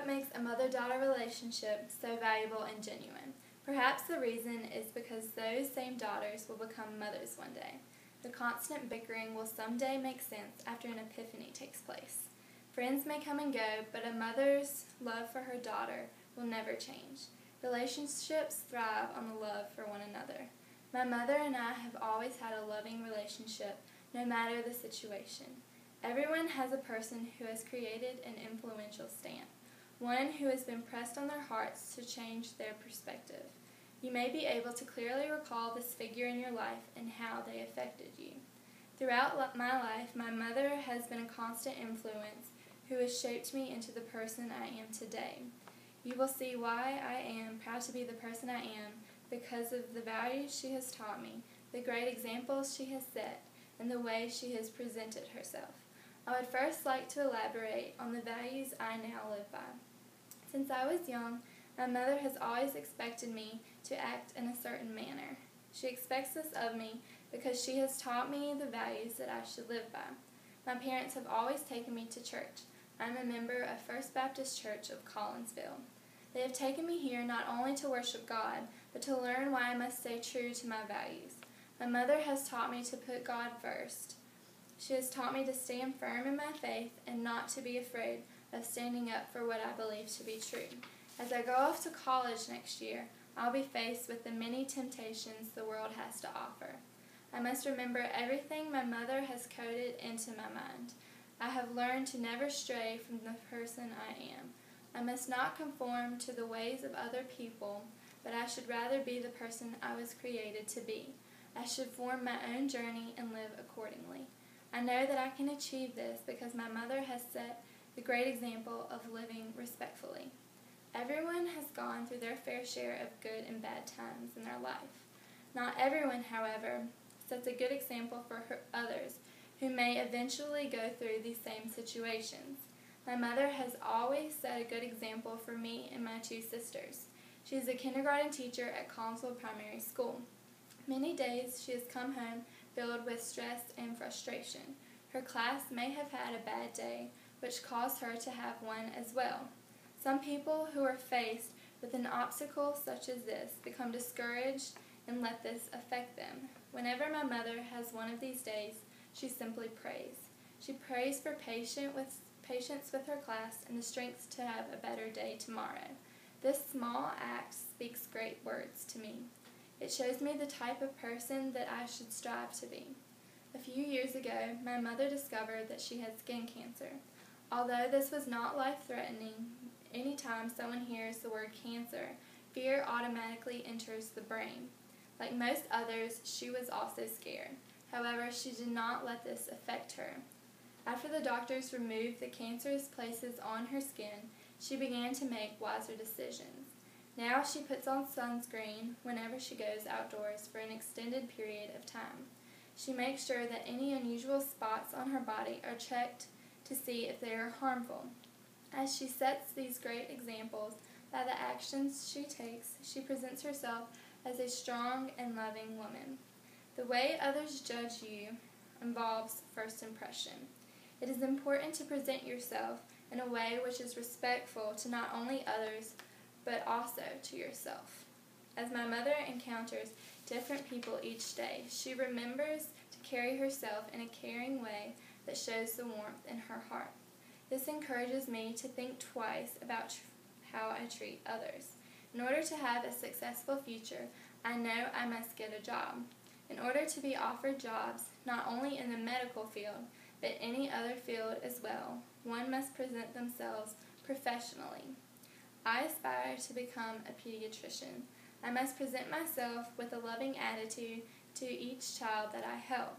what makes a mother-daughter relationship so valuable and genuine. Perhaps the reason is because those same daughters will become mothers one day. The constant bickering will someday make sense after an epiphany takes place. Friends may come and go, but a mother's love for her daughter will never change. Relationships thrive on the love for one another. My mother and I have always had a loving relationship, no matter the situation. Everyone has a person who has created an influential stamp, one who has been pressed on their hearts to change their perspective. You may be able to clearly recall this figure in your life and how they affected you. Throughout my life, my mother has been a constant influence who has shaped me into the person I am today. You will see why I am proud to be the person I am because of the values she has taught me, the great examples she has set, and the way she has presented herself. I would first like to elaborate on the values I now live by. Since I was young, my mother has always expected me to act in a certain manner. She expects this of me because she has taught me the values that I should live by. My parents have always taken me to church. I am a member of First Baptist Church of Collinsville. They have taken me here not only to worship God, but to learn why I must stay true to my values. My mother has taught me to put God first. She has taught me to stand firm in my faith and not to be afraid of standing up for what I believe to be true. As I go off to college next year, I'll be faced with the many temptations the world has to offer. I must remember everything my mother has coded into my mind. I have learned to never stray from the person I am. I must not conform to the ways of other people, but I should rather be the person I was created to be. I should form my own journey and live accordingly. I know that I can achieve this because my mother has set the great example of living respectfully. Everyone has gone through their fair share of good and bad times in their life. Not everyone, however, sets a good example for others who may eventually go through these same situations. My mother has always set a good example for me and my two sisters. She is a kindergarten teacher at Collinsville Primary School. Many days she has come home filled with stress and frustration. Her class may have had a bad day, which caused her to have one as well. Some people who are faced with an obstacle such as this become discouraged and let this affect them. Whenever my mother has one of these days, she simply prays. She prays for patience with her class and the strength to have a better day tomorrow. This small act speaks great words to me. It shows me the type of person that I should strive to be. A few years ago, my mother discovered that she had skin cancer. Although this was not life-threatening, anytime someone hears the word cancer, fear automatically enters the brain. Like most others, she was also scared. However, she did not let this affect her. After the doctors removed the cancerous places on her skin, she began to make wiser decisions. Now she puts on sunscreen whenever she goes outdoors for an extended period of time. She makes sure that any unusual spots on her body are checked to see if they are harmful. As she sets these great examples by the actions she takes, she presents herself as a strong and loving woman. The way others judge you involves first impression. It is important to present yourself in a way which is respectful to not only others, but also to yourself. As my mother encounters different people each day, she remembers to carry herself in a caring way that shows the warmth in her heart. This encourages me to think twice about how I treat others. In order to have a successful future, I know I must get a job. In order to be offered jobs, not only in the medical field, but any other field as well, one must present themselves professionally. I aspire to become a pediatrician. I must present myself with a loving attitude to each child that I help.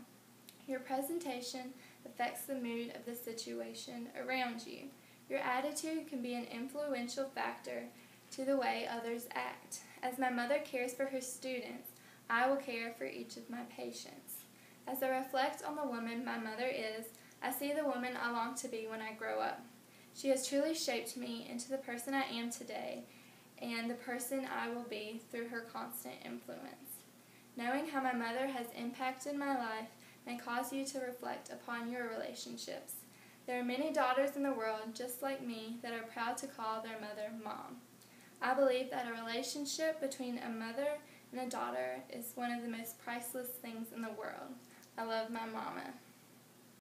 Your presentation affects the mood of the situation around you. Your attitude can be an influential factor to the way others act. As my mother cares for her students, I will care for each of my patients. As I reflect on the woman my mother is, I see the woman I long to be when I grow up. She has truly shaped me into the person I am today and the person I will be through her constant influence. Knowing how my mother has impacted my life may cause you to reflect upon your relationships. There are many daughters in the world, just like me, that are proud to call their mother Mom. I believe that a relationship between a mother and a daughter is one of the most priceless things in the world. I love my mama.